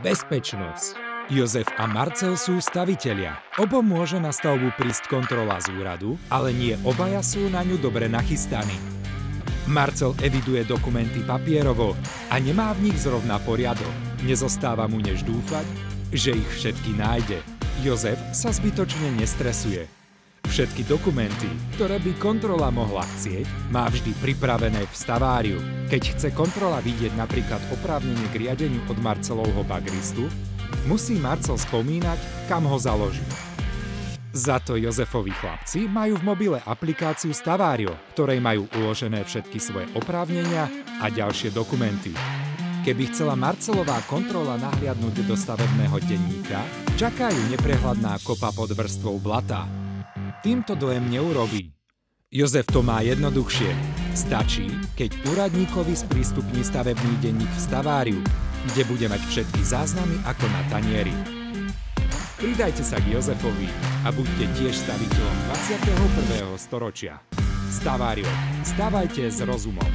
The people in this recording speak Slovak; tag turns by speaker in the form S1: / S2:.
S1: Bezpečnosť. Jozef a Marcel sú stavitelia. Obom môže na stavbu prísť kontrola z úradu, ale nie obaja sú na ňu dobre nachystaní. Marcel eviduje dokumenty papierovo a nemá v nich zrovna poriadok. Nezostáva mu než dúfať, že ich všetky nájde. Jozef sa zbytočne nestresuje. Všetky dokumenty, ktoré by kontrola mohla chcieť, má vždy pripravené v staváriu. Keď chce kontrola vidieť napríklad oprávnenie k riadeniu od Marcelovho bagristu, musí Marcel spomínať, kam ho založí. Za to Jozefovi chlapci majú v mobile aplikáciu Stavario, ktorej majú uložené všetky svoje oprávnenia a ďalšie dokumenty. Keby chcela Marcelová kontrola nahliadnúť do stavebného denníka, čaká ju neprehľadná kopa pod vrstvou blata. Týmto dojem neurobí. Jozef to má jednoduchšie. Stačí, keď úradníkovi sprístupní stavebný denník v Staváriu, kde bude mať všetky záznamy ako na tanieri. Pridajte sa k Jozefovi a buďte tiež staviteľom 21. storočia. Stavario. Stavajte s rozumom.